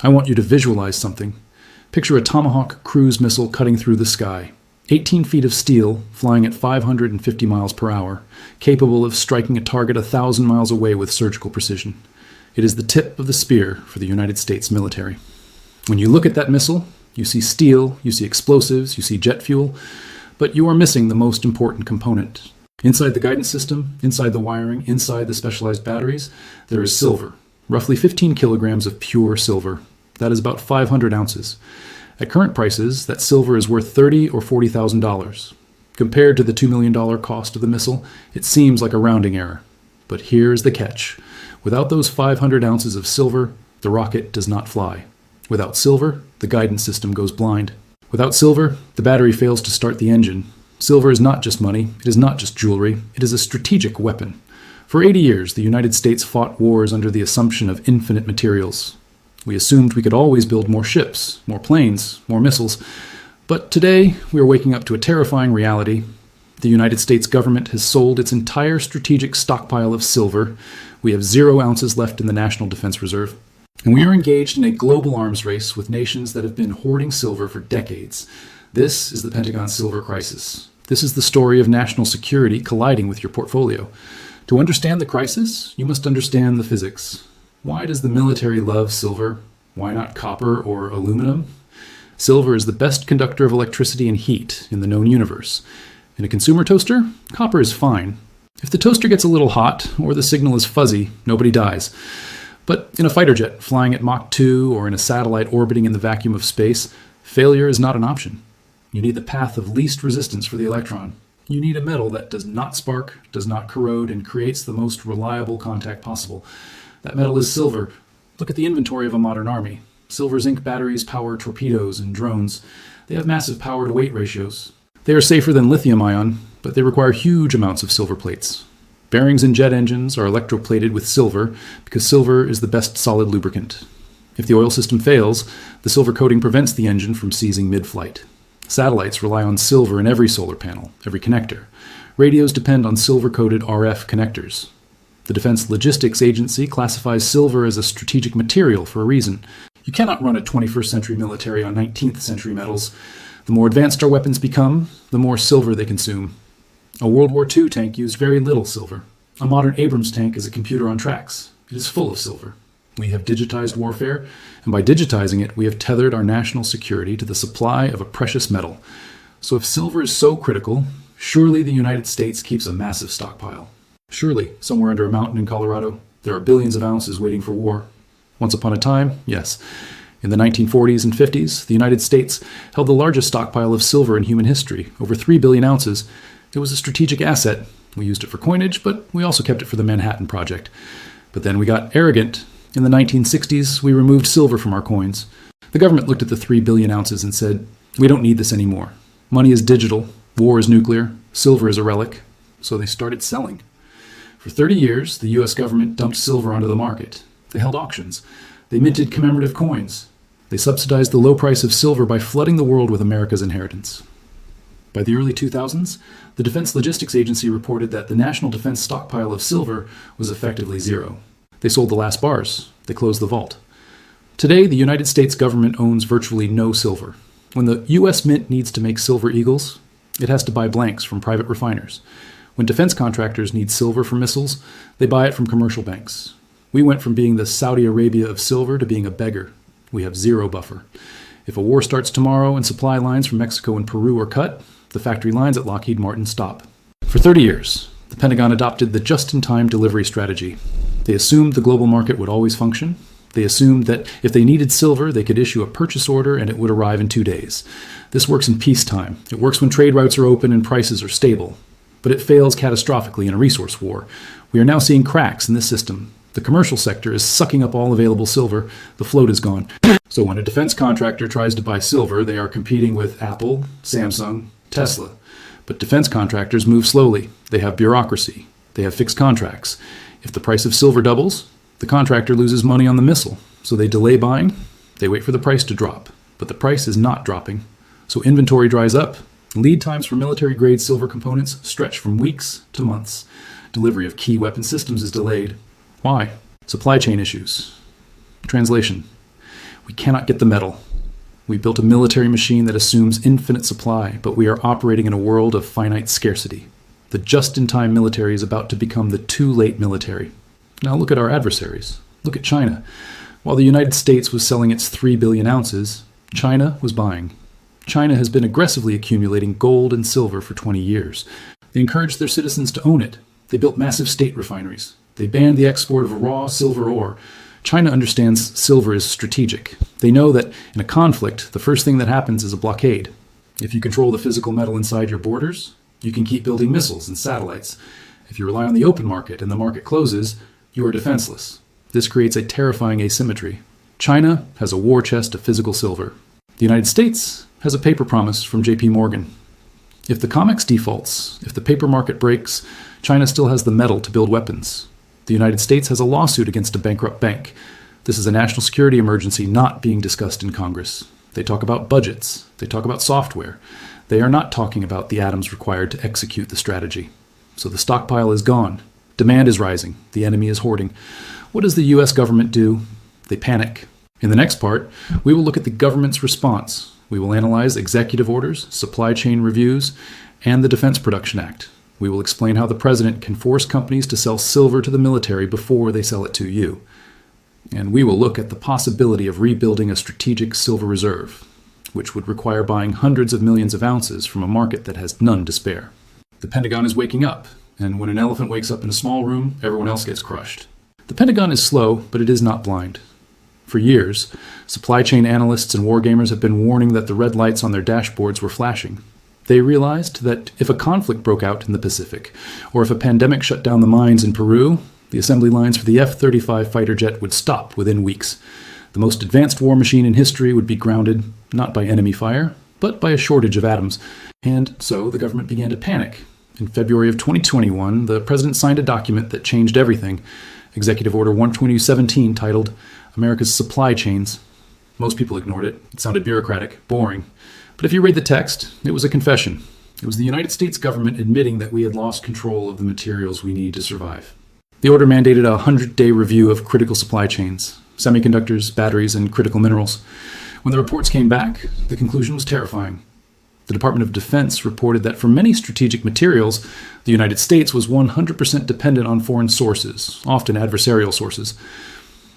I want you to visualize something. Picture a Tomahawk cruise missile cutting through the sky. 18 feet of steel, flying at 550 miles per hour, capable of striking a target 1,000 miles away with surgical precision. It is the tip of the spear for the United States military. When you look at that missile, you see steel, you see explosives, you see jet fuel, but you are missing the most important component. Inside the guidance system, inside the wiring, inside the specialized batteries, there is silver, roughly 15 kilograms of pure silver. That is about 500 ounces. At current prices, that silver is worth $30,000 or $40,000. Compared to the $2 million cost of the missile, it seems like a rounding error. But here's the catch. Without those 500 ounces of silver, the rocket does not fly. Without silver, the guidance system goes blind. Without silver, the battery fails to start the engine. Silver is not just money, it is not just jewelry, it is a strategic weapon. For 80 years, the United States fought wars under the assumption of infinite materials. We assumed we could always build more ships, more planes, more missiles. But today, we are waking up to a terrifying reality. The United States government has sold its entire strategic stockpile of silver. We have 0 ounces left in the National Defense Reserve. And we are engaged in a global arms race with nations that have been hoarding silver for decades. This is the Pentagon Silver Crisis. This is the story of national security colliding with your portfolio. To understand the crisis, you must understand the physics. Why does the military love silver? Why not copper or aluminum? Silver is the best conductor of electricity and heat in the known universe. In a consumer toaster, copper is fine. If the toaster gets a little hot or the signal is fuzzy, nobody dies. But in a fighter jet flying at Mach 2 or in a satellite orbiting in the vacuum of space, failure is not an option. You need the path of least resistance for the electron. You need a metal that does not spark, does not corrode, and creates the most reliable contact possible. That metal is silver. Look at the inventory of a modern army. Silver zinc batteries power torpedoes and drones. They have massive power-to-weight ratios. They are safer than lithium-ion, but they require huge amounts of silver plates. Bearings in jet engines are electroplated with silver because silver is the best solid lubricant. If the oil system fails, the silver coating prevents the engine from seizing mid-flight. Satellites rely on silver in every solar panel, every connector. Radios depend on silver-coated RF connectors. The Defense Logistics Agency classifies silver as a strategic material for a reason. You cannot run a 21st century military on 19th century metals. The more advanced our weapons become, the more silver they consume. A World War II tank used very little silver. A modern Abrams tank is a computer on tracks. It is full of silver. We have digitized warfare, and by digitizing it, we have tethered our national security to the supply of a precious metal. So if silver is so critical, surely the United States keeps a massive stockpile. Surely, somewhere under a mountain in Colorado, there are billions of ounces waiting for war. Once upon a time, yes. In the 1940s and 50s, the United States held the largest stockpile of silver in human history, over 3 billion ounces. It was a strategic asset. We used it for coinage, but we also kept it for the Manhattan Project. But then we got arrogant. In the 1960s, we removed silver from our coins. The government looked at the 3 billion ounces and said, "We don't need this anymore. Money is digital, war is nuclear, silver is a relic." So they started selling. For 30 years, the U.S. government dumped silver onto the market. They held auctions. They minted commemorative coins. They subsidized the low price of silver by flooding the world with America's inheritance. By the early 2000s, the Defense Logistics Agency reported that the national defense stockpile of silver was effectively 0. They sold the last bars. They closed the vault. Today, the United States government owns virtually no silver. When the U.S. Mint needs to make silver eagles, it has to buy blanks from private refiners. When defense contractors need silver for missiles, they buy it from commercial banks. We went from being the Saudi Arabia of silver to being a beggar. We have 0 buffer. If a war starts tomorrow and supply lines from Mexico and Peru are cut, the factory lines at Lockheed Martin stop. For 30 years, the Pentagon adopted the just-in-time delivery strategy. They assumed the global market would always function. They assumed that if they needed silver, they could issue a purchase order and it would arrive in 2 days. This works in peacetime. It works when trade routes are open and prices are stable. But it fails catastrophically in a resource war. We are now seeing cracks in this system. The commercial sector is sucking up all available silver. The float is gone. So when a defense contractor tries to buy silver, they are competing with Apple, Samsung, Tesla. But defense contractors move slowly. They have bureaucracy. They have fixed contracts. If the price of silver doubles, the contractor loses money on the missile. So they delay buying. They wait for the price to drop. But the price is not dropping. So inventory dries up. Lead times for military-grade silver components stretch from weeks to months. Delivery of key weapon systems is delayed. Why? Supply chain issues. Translation. We cannot get the metal. We built a military machine that assumes infinite supply, but we are operating in a world of finite scarcity. The just-in-time military is about to become the too-late military. Now look at our adversaries. Look at China. While the United States was selling its 3 billion ounces, China was buying. China has been aggressively accumulating gold and silver for 20 years. They encouraged their citizens to own it. They built massive state refineries. They banned the export of raw silver ore. China understands silver is strategic. They know that in a conflict, the first thing that happens is a blockade. If you control the physical metal inside your borders, you can keep building missiles and satellites. If you rely on the open market and the market closes, you are defenseless. This creates a terrifying asymmetry. China has a war chest of physical silver. The United States has a paper promise from JP Morgan. If the COMEX defaults, if the paper market breaks, China still has the metal to build weapons. The United States has a lawsuit against a bankrupt bank. This is a national security emergency not being discussed in Congress. They talk about budgets. They talk about software. They are not talking about the atoms required to execute the strategy. So the stockpile is gone. Demand is rising. The enemy is hoarding. What does the U.S. government do? They panic. In the next part, we will look at the government's response. We will analyze executive orders, supply chain reviews, and the Defense Production Act. We will explain how the president can force companies to sell silver to the military before they sell it to you. And we will look at the possibility of rebuilding a strategic silver reserve, which would require buying hundreds of millions of ounces from a market that has none to spare. The Pentagon is waking up, and when an elephant wakes up in a small room, everyone else gets crushed. The Pentagon is slow, but it is not blind. For years, supply chain analysts and wargamers have been warning that the red lights on their dashboards were flashing. They realized that if a conflict broke out in the Pacific, or if a pandemic shut down the mines in Peru, the assembly lines for the F-35 fighter jet would stop within weeks. The most advanced war machine in history would be grounded, not by enemy fire, but by a shortage of atoms. And so the government began to panic. In February of 2021, the president signed a document that changed everything. Executive Order 12017, titled America's Supply Chains. Most people ignored it. It sounded bureaucratic, boring. But if you read the text, it was a confession. It was the United States government admitting that we had lost control of the materials we need to survive. The order mandated a 100-day review of critical supply chains, semiconductors, batteries, and critical minerals. When the reports came back, the conclusion was terrifying. The Department of Defense reported that for many strategic materials, the United States was 100% dependent on foreign sources, often adversarial sources.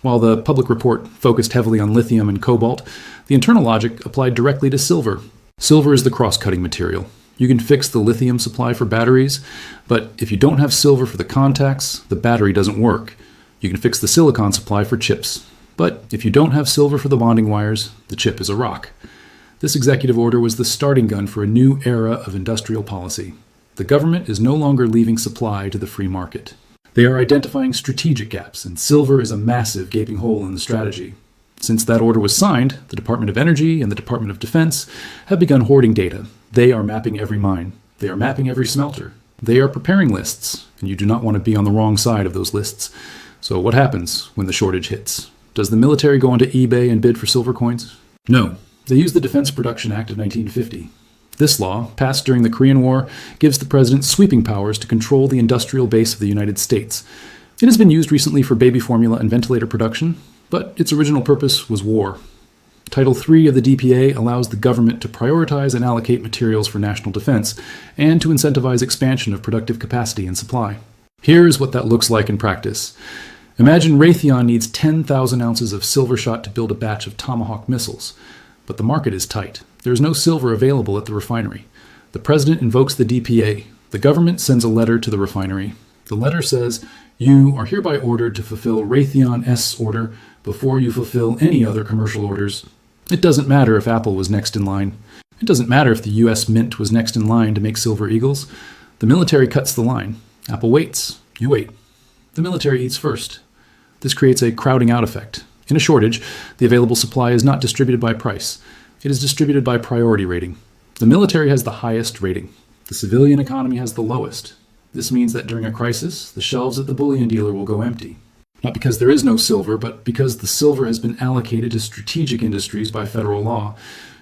While the public report focused heavily on lithium and cobalt, the internal logic applied directly to silver. Silver is the cross-cutting material. You can fix the lithium supply for batteries, but if you don't have silver for the contacts, the battery doesn't work. You can fix the silicon supply for chips, but if you don't have silver for the bonding wires, the chip is a rock. This executive order was the starting gun for a new era of industrial policy. The government is no longer leaving supply to the free market. They are identifying strategic gaps, and silver is a massive gaping hole in the strategy. Since that order was signed, the Department of Energy and the Department of Defense have begun hoarding data. They are mapping every mine. They are mapping every smelter. They are preparing lists, and you do not want to be on the wrong side of those lists. So what happens when the shortage hits? Does the military go onto eBay and bid for silver coins? No. They use the Defense Production Act of 1950. This law, passed during the Korean War, gives the president sweeping powers to control the industrial base of the United States. It has been used recently for baby formula and ventilator production, but its original purpose was war. Title III of the DPA allows the government to prioritize and allocate materials for national defense, and to incentivize expansion of productive capacity and supply. Here's what that looks like in practice. Imagine Raytheon needs 10,000 ounces of silver shot to build a batch of Tomahawk missiles, but the market is tight. There is no silver available at the refinery. The president invokes the DPA. The government sends a letter to the refinery. The letter says, "You are hereby ordered to fulfill Raytheon S order before you fulfill any other commercial orders." It doesn't matter if Apple was next in line. It doesn't matter if the U.S. Mint was next in line to make Silver Eagles. The military cuts the line. Apple waits. You wait. The military eats first. This creates a crowding out effect. In a shortage, the available supply is not distributed by price. It is distributed by priority rating. The military has the highest rating. The civilian economy has the lowest. This means that during a crisis, the shelves at the bullion dealer will go empty. Not because there is no silver, but because the silver has been allocated to strategic industries by federal law.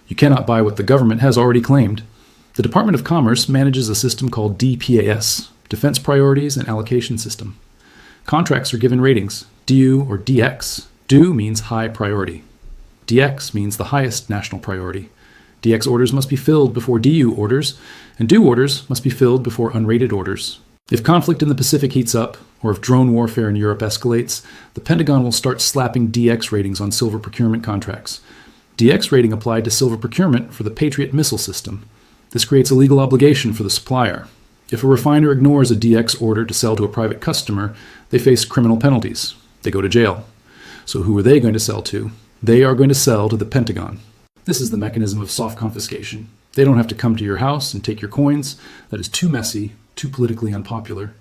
You cannot buy what the government has already claimed. The Department of Commerce manages a system called DPAS, Defense Priorities and Allocation System. Contracts are given ratings, DU or DX. DU means high priority. DX means the highest national priority. DX orders must be filled before DU orders, and DU orders must be filled before unrated orders. If conflict in the Pacific heats up, or if drone warfare in Europe escalates, the Pentagon will start slapping DX ratings on silver procurement contracts. DX rating applied to silver procurement for the Patriot missile system. This creates a legal obligation for the supplier. If a refiner ignores a DX order to sell to a private customer, they face criminal penalties. They go to jail. So who are they going to sell to? They are going to sell to the Pentagon. This is the mechanism of soft confiscation. They don't have to come to your house and take your coins. That is too messy, too politically unpopular.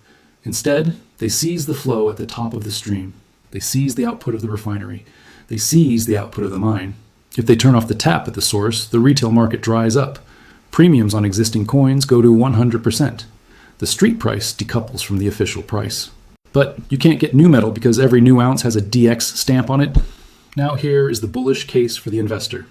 Instead, they seize the flow at the top of the stream. They seize the output of the refinery. They seize the output of the mine. If they turn off the tap at the source, the retail market dries up. Premiums on existing coins go to 100%. The street price decouples from the official price. But you can't get new metal because every new ounce has a DX stamp on it. Now here is the bullish case for the investor.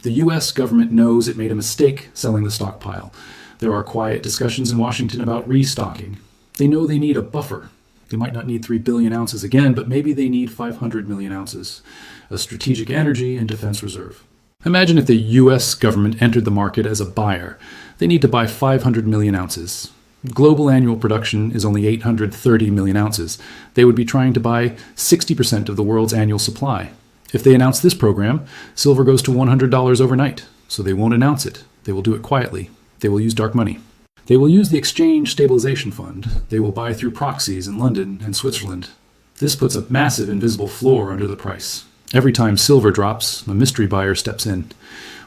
The U.S. government knows it made a mistake selling the stockpile. There are quiet discussions in Washington about restocking. They know they need a buffer. They might not need 3 billion ounces again, but maybe they need 500 million ounces, a strategic energy and defense reserve. Imagine if the U.S. government entered the market as a buyer. They need to buy 500 million ounces. Global annual production is only 830 million ounces. They would be trying to buy 60% of the world's annual supply. If they announce this program, silver goes to $100 overnight, so they won't announce it. They will do it quietly. They will use dark money. They will use the Exchange Stabilization Fund. They will buy through proxies in London and Switzerland. This puts a massive invisible floor under the price. Every time silver drops, a mystery buyer steps in.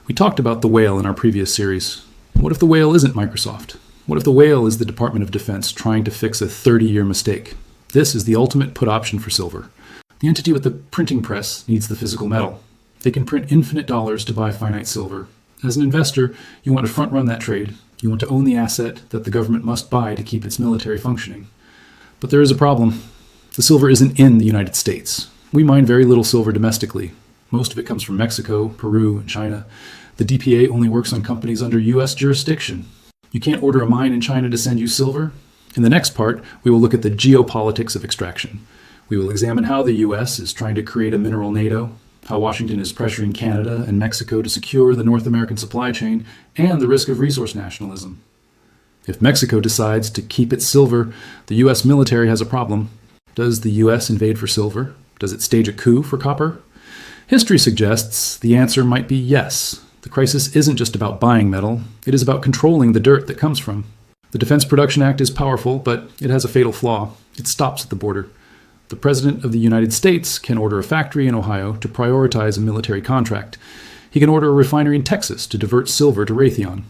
We talked about the whale in our previous series. What if the whale isn't Microsoft? What if the whale is the Department of Defense trying to fix a 30-year mistake? This is the ultimate put option for silver. The entity with the printing press needs the physical metal. They can print infinite dollars to buy finite silver. As an investor, you want to front-run that trade. You want to own the asset that the government must buy to keep its military functioning. But there is a problem. The silver isn't in the United States. We mine very little silver domestically. Most of it comes from Mexico, Peru, and China. The DPA only works on companies under U.S. jurisdiction. You can't order a mine in China to send you silver. In the next part, we will look at the geopolitics of extraction. We will examine how the U.S. is trying to create a mineral NATO, how Washington is pressuring Canada and Mexico to secure the North American supply chain, and the risk of resource nationalism. If Mexico decides to keep its silver, the U.S. military has a problem. Does the U.S. invade for silver? Does it stage a coup for copper? History suggests the answer might be yes. The crisis isn't just about buying metal. It is about controlling the dirt that comes from. The Defense Production Act is powerful, but it has a fatal flaw. It stops at the border. The President of the United States can order a factory in Ohio to prioritize a military contract. He can order a refinery in Texas to divert silver to Raytheon.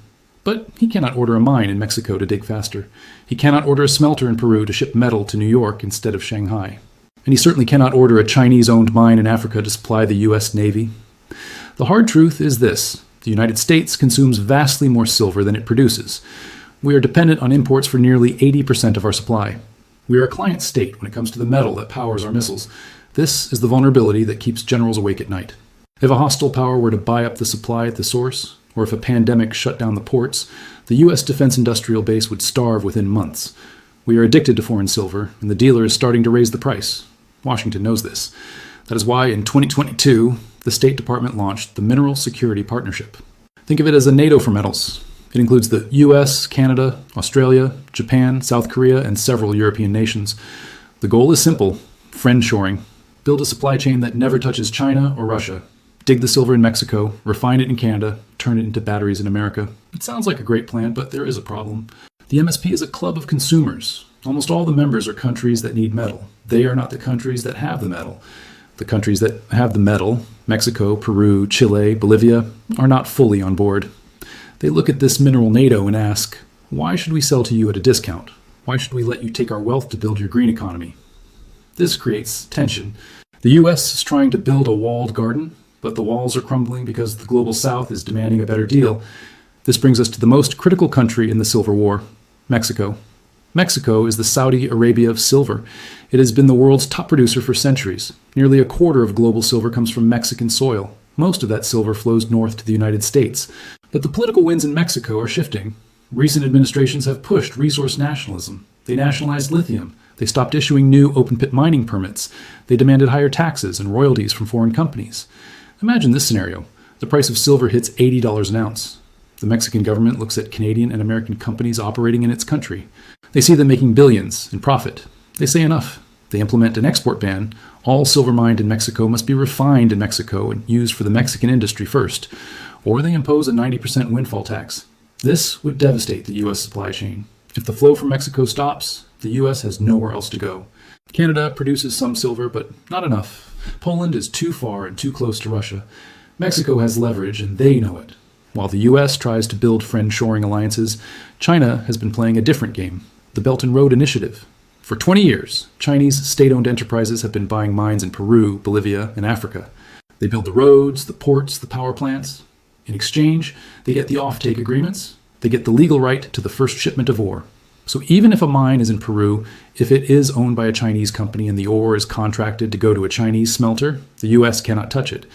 But he cannot order a mine in Mexico to dig faster. He cannot order a smelter in Peru to ship metal to New York instead of Shanghai. And he certainly cannot order a Chinese-owned mine in Africa to supply the U.S. Navy. The hard truth is this. The United States consumes vastly more silver than it produces. We are dependent on imports for nearly 80% of our supply. We are a client state when it comes to the metal that powers our missiles. This is the vulnerability that keeps generals awake at night. If a hostile power were to buy up the supply at the source, or if a pandemic shut down the ports, the U.S. defense industrial base would starve within months. We are addicted to foreign silver, and the dealer is starting to raise the price. Washington knows this. That is why in 2022, the State Department launched the Mineral Security Partnership. Think of it as a NATO for metals. It includes the US, Canada, Australia, Japan, South Korea, and several European nations. The goal is simple: friendshoring. Build a supply chain that never touches China or Russia. Dig the silver in Mexico, refine it in Canada, turn it into batteries in America. It sounds like a great plan, but there is a problem. The MSP is a club of consumers. Almost all the members are countries that need metal. They are not the countries that have the metal. The countries that have the metal, Mexico, Peru, Chile, Bolivia, are not fully on board. They look at this mineral NATO and ask, why should we sell to you at a discount? Why should we let you take our wealth to build your green economy? This creates tension. The U.S. is trying to build a walled garden, but the walls are crumbling because the global South is demanding a better deal. This brings us to the most critical country in the Silver War, Mexico. Mexico is the Saudi Arabia of silver. It has been the world's top producer for centuries. Nearly a quarter of global silver comes from Mexican soil. Most of that silver flows north to the United States. But the political winds in Mexico are shifting. Recent administrations have pushed resource nationalism. They nationalized lithium. They stopped issuing new open-pit mining permits. They demanded higher taxes and royalties from foreign companies. Imagine this scenario. The price of silver hits $80 an ounce. The Mexican government looks at Canadian and American companies operating in its country. They see them making billions in profit. They say enough. They implement an export ban. All silver mined in Mexico must be refined in Mexico and used for the Mexican industry first. Or they impose a 90% windfall tax. This would devastate the U.S. supply chain. If the flow from Mexico stops, the U.S. has nowhere else to go. Canada produces some silver, but not enough. Poland is too far and too close to Russia. Mexico has leverage, and they know it. While the U.S. tries to build friend-shoring alliances, China has been playing a different game, the Belt and Road Initiative. For 20 years, Chinese state-owned enterprises have been buying mines in Peru, Bolivia, and Africa. They build the roads, the ports, the power plants. In exchange, they get the offtake agreements. They get the legal right to the first shipment of ore. So even if a mine is in Peru, if it is owned by a Chinese company and the ore is contracted to go to a Chinese smelter, the U.S. cannot touch it.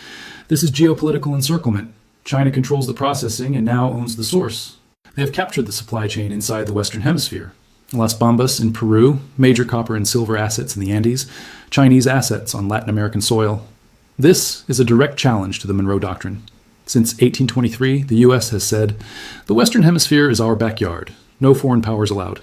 This is geopolitical encirclement. China controls the processing and now owns the source. They have captured the supply chain inside the Western Hemisphere. Las Bambas in Peru, major copper and silver assets in the Andes, Chinese assets on Latin American soil. This is a direct challenge to the Monroe Doctrine. Since 1823, the U.S. has said, the Western Hemisphere is our backyard. No foreign powers allowed.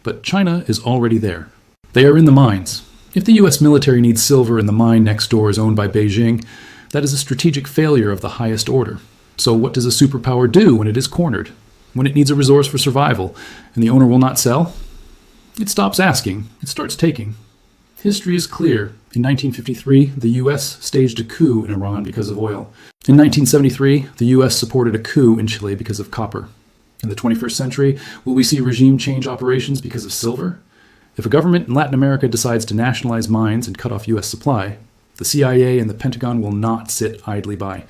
But China is already there. They are in the mines. If the U.S. military needs silver and the mine next door is owned by Beijing, that is a strategic failure of the highest order. So what does a superpower do when it is cornered? When it needs a resource for survival and the owner will not sell? It stops asking. It starts taking. History is clear. In 1953, the U.S. staged a coup in Iran because of oil. In 1973, the U.S. supported a coup in Chile because of copper. In the 21st century, will we see regime change operations because of silver? If a government in Latin America decides to nationalize mines and cut off U.S. supply, the CIA and the Pentagon will not sit idly by.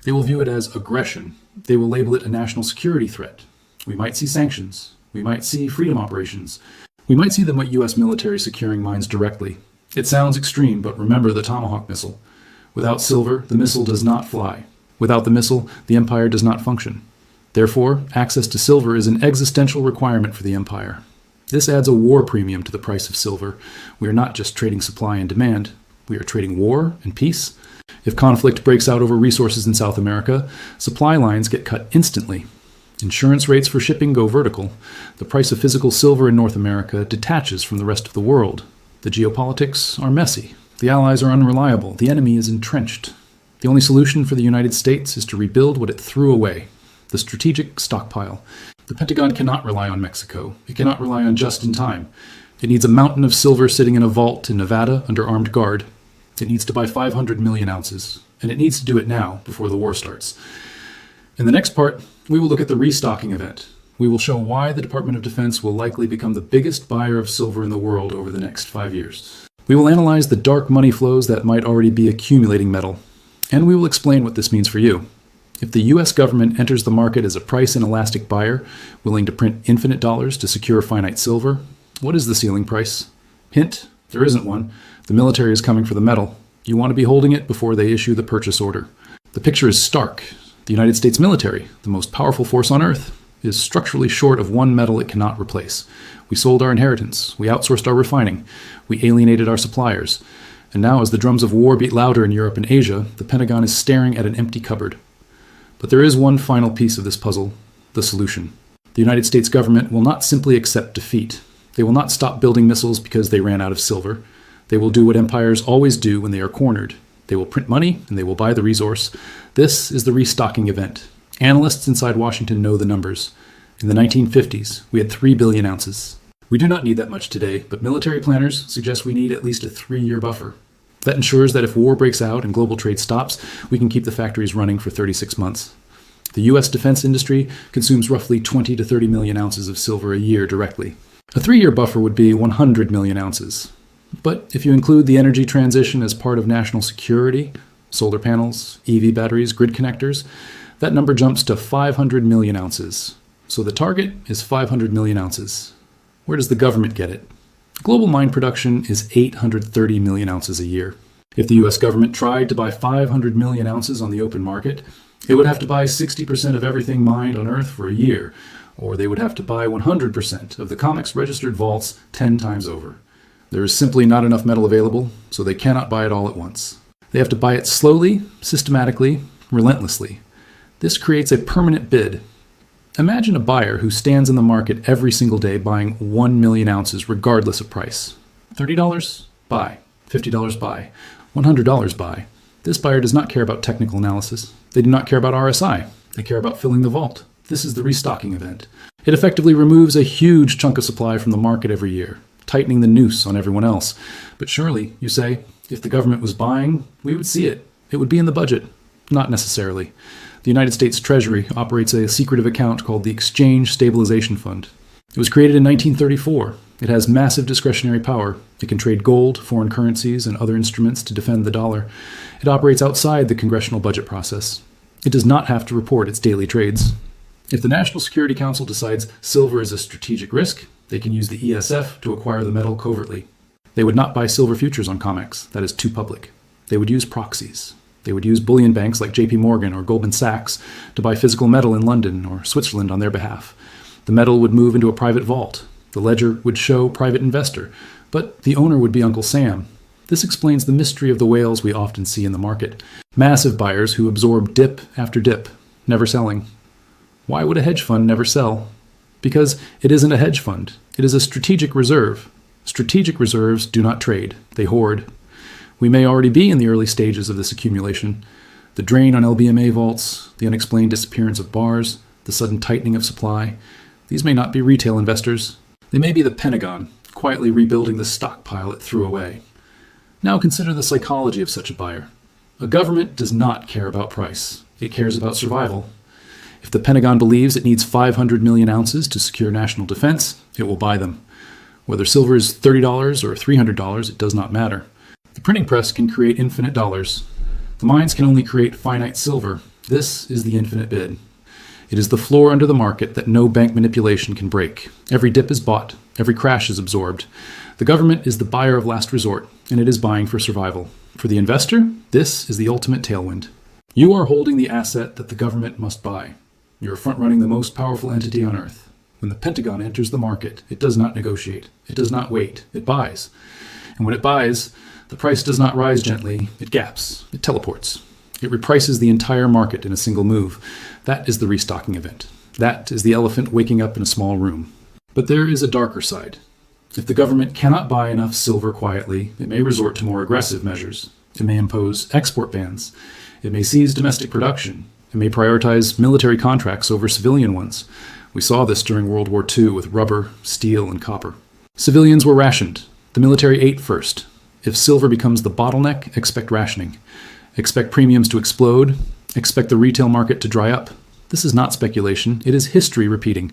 They will view it as aggression. They will label it a national security threat. We might see sanctions. We might see freedom operations. We might see the U.S. military securing mines directly. It sounds extreme, but remember the Tomahawk missile. Without silver, the missile does not fly. Without the missile, the empire does not function. Therefore, access to silver is an existential requirement for the empire. This adds a war premium to the price of silver. We are not just trading supply and demand. We are trading war and peace. If conflict breaks out over resources in South America, supply lines get cut instantly. Insurance rates for shipping go vertical. The price of physical silver in North America detaches from the rest of the world. The geopolitics are messy. The allies are unreliable. The enemy is entrenched. The only solution for the United States is to rebuild what it threw away. The strategic stockpile. The Pentagon cannot rely on Mexico. It cannot rely on just in time. It needs a mountain of silver sitting in a vault in Nevada under armed guard. It needs to buy 500 million ounces. And it needs to do it now, before the war starts. In the next part, we will look at the restocking event. We will show why the Department of Defense will likely become the biggest buyer of silver in the world over the next 5 years. We will analyze the dark money flows that might already be accumulating metal. And we will explain what this means for you. If the U.S. government enters the market as a price-inelastic buyer, willing to print infinite dollars to secure finite silver, what is the ceiling price? Hint, there isn't one. The military is coming for the metal. You want to be holding it before they issue the purchase order. The picture is stark. The United States military, the most powerful force on Earth, is structurally short of one metal it cannot replace. We sold our inheritance. We outsourced our refining. We alienated our suppliers. And now, as the drums of war beat louder in Europe and Asia, the Pentagon is staring at an empty cupboard. But there is one final piece of this puzzle, the solution. The United States government will not simply accept defeat. They will not stop building missiles because they ran out of silver. They will do what empires always do when they are cornered. They will print money and they will buy the resource. This is the restocking event. Analysts inside Washington know the numbers. In the 1950s, we had 3 billion ounces. We do not need that much today, but military planners suggest we need at least a 3-year buffer. That ensures that if war breaks out and global trade stops, we can keep the factories running for 36 months. The U.S. defense industry consumes roughly 20 to 30 million ounces of silver a year directly. A 3-year buffer would be 100 million ounces. But if you include the energy transition as part of national security, solar panels, EV batteries, grid connectors, that number jumps to 500 million ounces. So the target is 500 million ounces. Where does the government get it? Global mine production is 830 million ounces a year. If the U.S. government tried to buy 500 million ounces on the open market, it would have to buy 60% of everything mined on Earth for a year, or they would have to buy 100% of the COMEX registered vaults 10 times over. There is simply not enough metal available, so they cannot buy it all at once. They have to buy it slowly, systematically, relentlessly. This creates a permanent bid. Imagine a buyer who stands in the market every single day buying 1 million ounces regardless of price. $30? Buy. $50? Buy. $100? Buy. This buyer does not care about technical analysis. They do not care about RSI. They care about filling the vault. This is the restocking event. It effectively removes a huge chunk of supply from the market every year, tightening the noose on everyone else. But surely, you say, if the government was buying, we would see it. It would be in the budget. Not necessarily. The United States Treasury operates a secretive account called the Exchange Stabilization Fund. It was created in 1934. It has massive discretionary power. It can trade gold, foreign currencies, and other instruments to defend the dollar. It operates outside the congressional budget process. It does not have to report its daily trades. If the National Security Council decides silver is a strategic risk, they can use the ESF to acquire the metal covertly. They would not buy silver futures on COMEX. That is too public. They would use proxies. They would use bullion banks like JP Morgan or Goldman Sachs to buy physical metal in London or Switzerland on their behalf. The metal would move into a private vault. The ledger would show private investor, but the owner would be Uncle Sam. This explains the mystery of the whales we often see in the market. Massive buyers who absorb dip after dip, never selling. Why would a hedge fund never sell? Because it isn't a hedge fund. It is a strategic reserve. Strategic reserves do not trade. They hoard. We may already be in the early stages of this accumulation. The drain on LBMA vaults, the unexplained disappearance of bars, the sudden tightening of supply. These may not be retail investors. They may be the Pentagon, quietly rebuilding the stockpile it threw away. Now consider the psychology of such a buyer. A government does not care about price. It cares about survival. If the Pentagon believes it needs 500 million ounces to secure national defense, it will buy them. Whether silver is $30 or $300, it does not matter. The printing press can create infinite dollars. The mines can only create finite silver. This is the infinite bid. It is the floor under the market that no bank manipulation can break. Every dip is bought. Every crash is absorbed. The government is the buyer of last resort, and it is buying for survival. For the investor, this is the ultimate tailwind. You are holding the asset that the government must buy. You are front-running the most powerful entity on Earth. When the Pentagon enters the market, it does not negotiate. It does not wait. It buys. And when it buys, the price does not rise gently. It gaps. It teleports. It reprices the entire market in a single move. That is the restocking event. That is the elephant waking up in a small room. But there is a darker side. If the government cannot buy enough silver quietly, it may resort to more aggressive measures. It may impose export bans. It may seize domestic production. It may prioritize military contracts over civilian ones. We saw this during World War II with rubber, steel, and copper. Civilians were rationed. The military ate first. If silver becomes the bottleneck, expect rationing. Expect premiums to explode. Expect the retail market to dry up. This is not speculation. It is history repeating.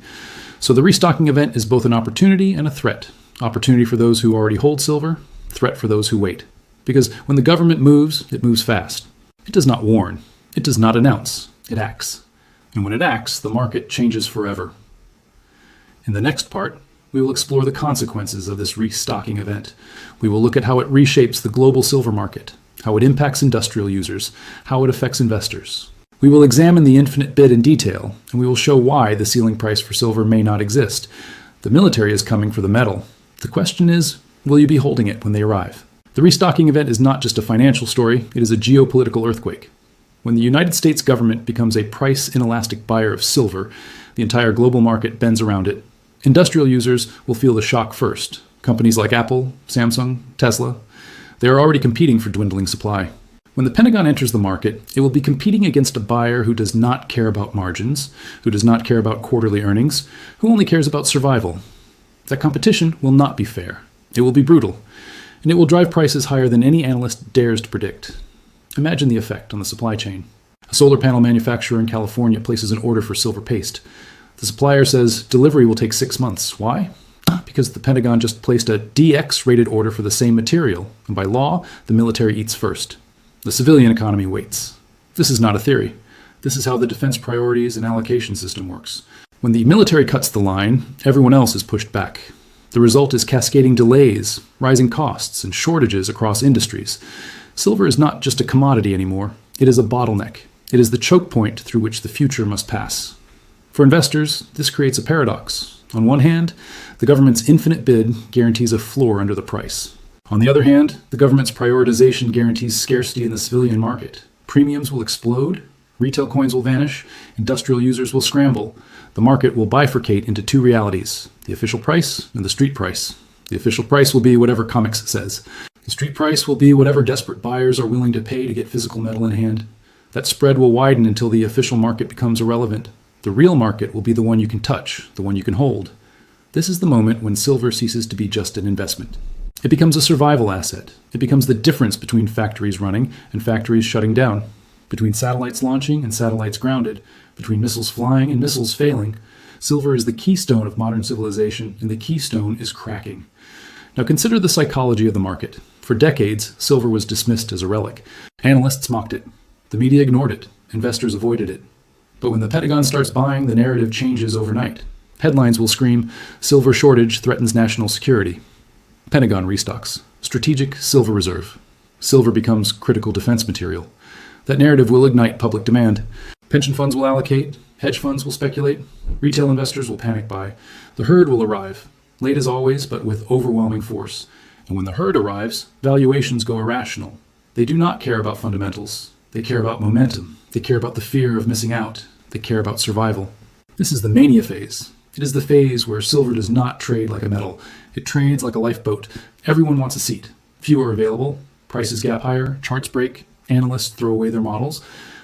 So the restocking event is both an opportunity and a threat. Opportunity for those who already hold silver, threat for those who wait. Because when the government moves, it moves fast. It does not warn. It does not announce. It acts. And when it acts, the market changes forever. In the next part, we will explore the consequences of this restocking event. We will look at how it reshapes the global silver market, how it impacts industrial users, how it affects investors. We will examine the infinite bid in detail, and we will show why the ceiling price for silver may not exist. The military is coming for the metal. The question is, will you be holding it when they arrive? The restocking event is not just a financial story, it is a geopolitical earthquake. When the United States government becomes a price-inelastic buyer of silver, the entire global market bends around it. Industrial users will feel the shock first. Companies like Apple, Samsung, Tesla, they are already competing for dwindling supply. When the Pentagon enters the market, it will be competing against a buyer who does not care about margins, who does not care about quarterly earnings, who only cares about survival. That competition will not be fair. It will be brutal, and it will drive prices higher than any analyst dares to predict. Imagine the effect on the supply chain. A solar panel manufacturer in California places an order for silver paste. The supplier says delivery will take 6 months. Why? Because the Pentagon just placed a DX-rated order for the same material, and by law, the military eats first. The civilian economy waits. This is not a theory. This is how the defense priorities and allocation system works. When the military cuts the line, everyone else is pushed back. The result is cascading delays, rising costs, and shortages across industries. Silver is not just a commodity anymore. It is a bottleneck. It is the choke point through which the future must pass. For investors, this creates a paradox. On one hand, the government's infinite bid guarantees a floor under the price. On the other hand, the government's prioritization guarantees scarcity in the civilian market. Premiums will explode, retail coins will vanish, industrial users will scramble. The market will bifurcate into two realities, the official price and the street price. The official price will be whatever comics says. The street price will be whatever desperate buyers are willing to pay to get physical metal in hand. That spread will widen until the official market becomes irrelevant. The real market will be the one you can touch, the one you can hold. This is the moment when silver ceases to be just an investment. It becomes a survival asset. It becomes the difference between factories running and factories shutting down, between satellites launching and satellites grounded, between missiles flying and missiles failing. Silver is the keystone of modern civilization, and the keystone is cracking. Now consider the psychology of the market. For decades, silver was dismissed as a relic. Analysts mocked it. The media ignored it. Investors avoided it. But when the Pentagon starts buying, the narrative changes overnight. Headlines will scream, "Silver shortage threatens national security." Pentagon restocks. Strategic Silver Reserve. Silver becomes critical defense material. That narrative will ignite public demand. Pension funds will allocate. Hedge funds will speculate. Retail investors will panic buy. The herd will arrive. Late as always, but with overwhelming force. And when the herd arrives, valuations go irrational. They do not care about fundamentals. They care about momentum. They care about the fear of missing out. They care about survival. This is the mania phase. It is the phase where silver does not trade like a metal. It trades like a lifeboat. Everyone wants a seat. Few are available. Prices gap higher. Charts break. Analysts throw away their models.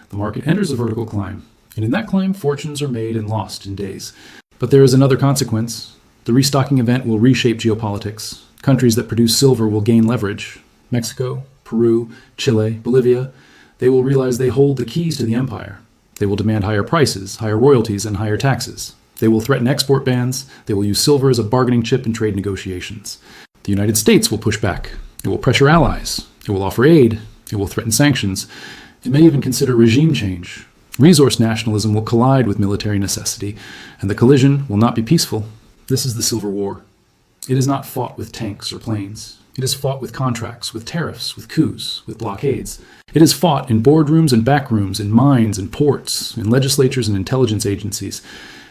The market enters a vertical climb. And in that climb, fortunes are made and lost in days. But there is another consequence. The restocking event will reshape geopolitics. Countries that produce silver will gain leverage. Mexico, Peru, Chile, Bolivia. They will realize they hold the keys to the empire. They will demand higher prices, higher royalties, and higher taxes. They will threaten export bans. They will use silver as a bargaining chip in trade negotiations. The United States will push back. It will pressure allies. It will offer aid. It will threaten sanctions. It may even consider regime change. Resource nationalism will collide with military necessity, and the collision will not be peaceful. This is the Silver War. It is not fought with tanks or planes. It is fought with contracts, with tariffs, with coups, with blockades. It is fought in boardrooms and backrooms, in mines and ports, in legislatures and intelligence agencies.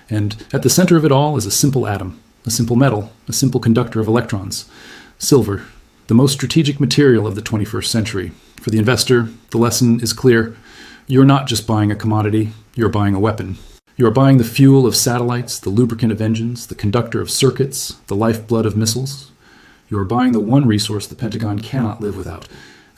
And at the center of it all is a simple atom, a simple metal, a simple conductor of electrons. Silver, the most strategic material of the 21st century. For the investor, the lesson is clear. You're not just buying a commodity, you're buying a weapon. You are buying the fuel of satellites, the lubricant of engines, the conductor of circuits, the lifeblood of missiles. You are buying the one resource the Pentagon cannot live without.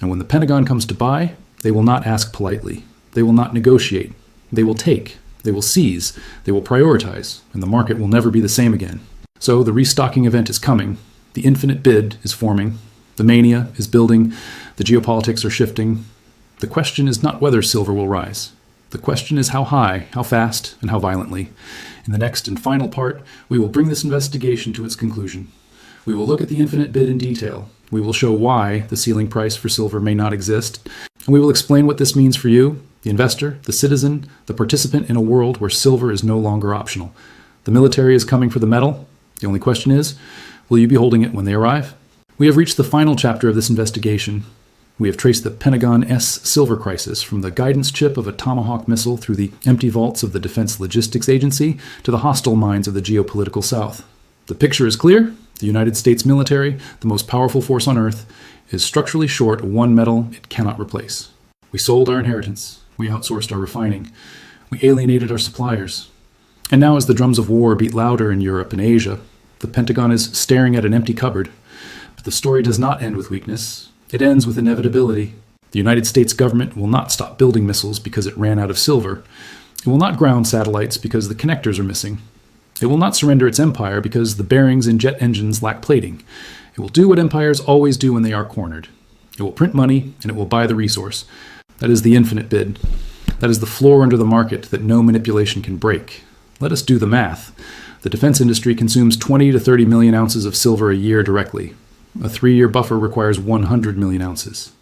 And when the Pentagon comes to buy, they will not ask politely. They will not negotiate. They will take. They will seize. They will prioritize. And the market will never be the same again. So the restocking event is coming. The infinite bid is forming. The mania is building. The geopolitics are shifting. The question is not whether silver will rise. The question is how high, how fast, and how violently. In the next and final part, we will bring this investigation to its conclusion. We will look at the infinite bid in detail. We will show why the ceiling price for silver may not exist. And we will explain what this means for you, the investor, the citizen, the participant in a world where silver is no longer optional. The military is coming for the metal. The only question is, will you be holding it when they arrive? We have reached the final chapter of this investigation. We have traced the Pentagon Silver Crisis from the guidance chip of a Tomahawk missile through the empty vaults of the Defense Logistics Agency to the hostile minds of the geopolitical South. The picture is clear. The United States military, the most powerful force on Earth, is structurally short one metal it cannot replace. We sold our inheritance. We outsourced our refining. We alienated our suppliers. And now as the drums of war beat louder in Europe and Asia, the Pentagon is staring at an empty cupboard. But the story does not end with weakness. It ends with inevitability. The United States government will not stop building missiles because it ran out of silver. It will not ground satellites because the connectors are missing. It will not surrender its empire because the bearings in jet engines lack plating. It will do what empires always do when they are cornered. It will print money, and it will buy the resource. That is the infinite bid. That is the floor under the market that no manipulation can break. Let us do the math. The defense industry consumes 20 to 30 million ounces of silver a year directly. A 3-year buffer requires 100 million ounces.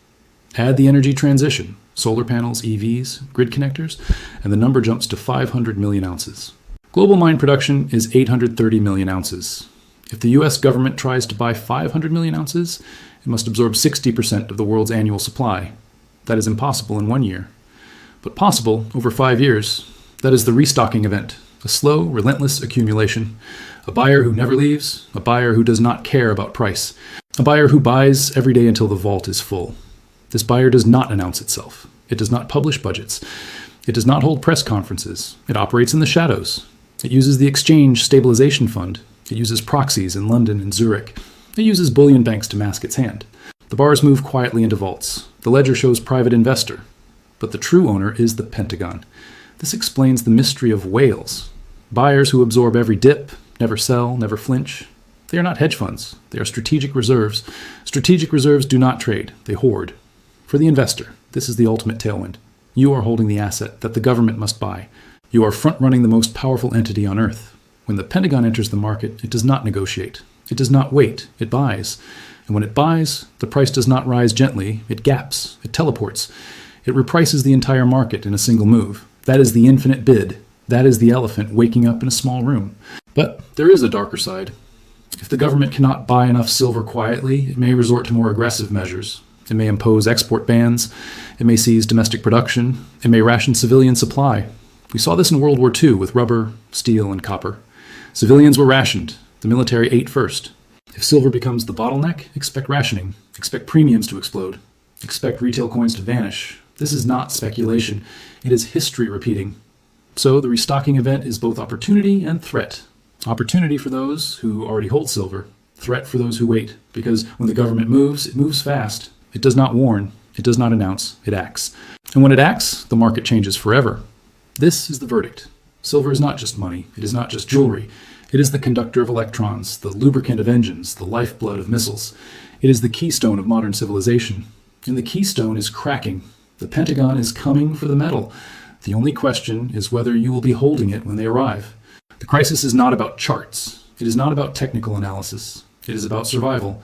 Add the energy transition, solar panels, EVs, grid connectors, and the number jumps to 500 million ounces. Global mine production is 830 million ounces. If the US government tries to buy 500 million ounces, it must absorb 60% of the world's annual supply. That is impossible in 1 year. But possible over 5 years. That is the restocking event, a slow, relentless accumulation. A buyer who never leaves, a buyer who does not care about price. A buyer who buys every day until the vault is full. This buyer does not announce itself. It does not publish budgets. It does not hold press conferences. It operates in the shadows. It uses the Exchange Stabilization Fund. It uses proxies in London and Zurich. It uses bullion banks to mask its hand. The bars move quietly into vaults. The ledger shows private investor. But the true owner is the Pentagon. This explains the mystery of whales. Buyers who absorb every dip, never sell, never flinch. They are not hedge funds. They are strategic reserves. Strategic reserves do not trade. They hoard. For the investor, this is the ultimate tailwind. You are holding the asset that the government must buy. You are front-running the most powerful entity on Earth. When the Pentagon enters the market, it does not negotiate. It does not wait. It buys. And when it buys, the price does not rise gently. It gaps. It teleports. It reprices the entire market in a single move. That is the infinite bid. That is the elephant waking up in a small room. But there is a darker side. If the government cannot buy enough silver quietly, it may resort to more aggressive measures. It may impose export bans. It may seize domestic production. It may ration civilian supply. We saw this in World War II with rubber, steel, and copper. Civilians were rationed. The military ate first. If silver becomes the bottleneck, expect rationing. Expect premiums to explode. Expect retail coins to vanish. This is not speculation. It is history repeating. So the restocking event is both opportunity and threat. Opportunity for those who already hold silver. Threat for those who wait. Because when the government moves, it moves fast. It does not warn. It does not announce. It acts. And when it acts, the market changes forever. This is the verdict. Silver is not just money. It is not just jewelry. It is the conductor of electrons, the lubricant of engines, the lifeblood of missiles. It is the keystone of modern civilization. And the keystone is cracking. The Pentagon is coming for the metal. The only question is whether you will be holding it when they arrive. The crisis is not about charts. It is not about technical analysis. It is about survival.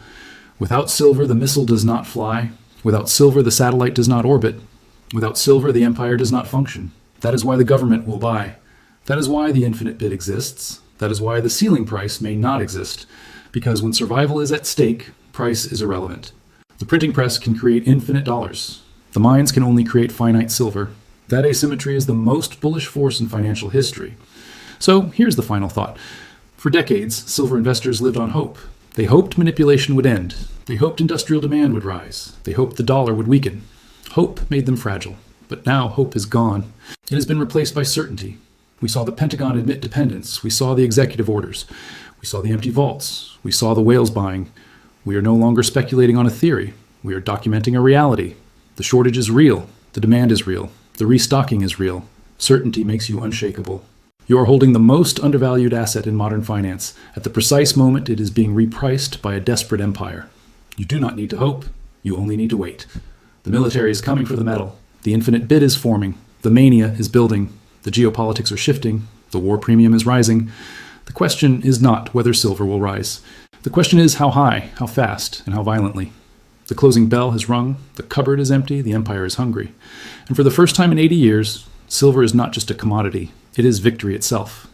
Without silver, the missile does not fly. Without silver, the satellite does not orbit. Without silver, the empire does not function. That is why the government will buy. That is why the infinite bid exists. That is why the ceiling price may not exist. Because when survival is at stake, price is irrelevant. The printing press can create infinite dollars. The mines can only create finite silver. That asymmetry is the most bullish force in financial history. So here's the final thought. For decades, silver investors lived on hope. They hoped manipulation would end. They hoped industrial demand would rise. They hoped the dollar would weaken. Hope made them fragile. But now hope is gone. It has been replaced by certainty. We saw the Pentagon admit dependence. We saw the executive orders. We saw the empty vaults. We saw the whales buying. We are no longer speculating on a theory. We are documenting a reality. The shortage is real. The demand is real. The restocking is real. Certainty makes you unshakable. You are holding the most undervalued asset in modern finance. At the precise moment, it is being repriced by a desperate empire. You do not need to hope. You only need to wait. The military is coming for the metal. The infinite bid is forming. The mania is building. The geopolitics are shifting. The war premium is rising. The question is not whether silver will rise. The question is how high, how fast, and how violently. The closing bell has rung. The cupboard is empty. The empire is hungry. And for the first time in 80 years, silver is not just a commodity. It is victory itself.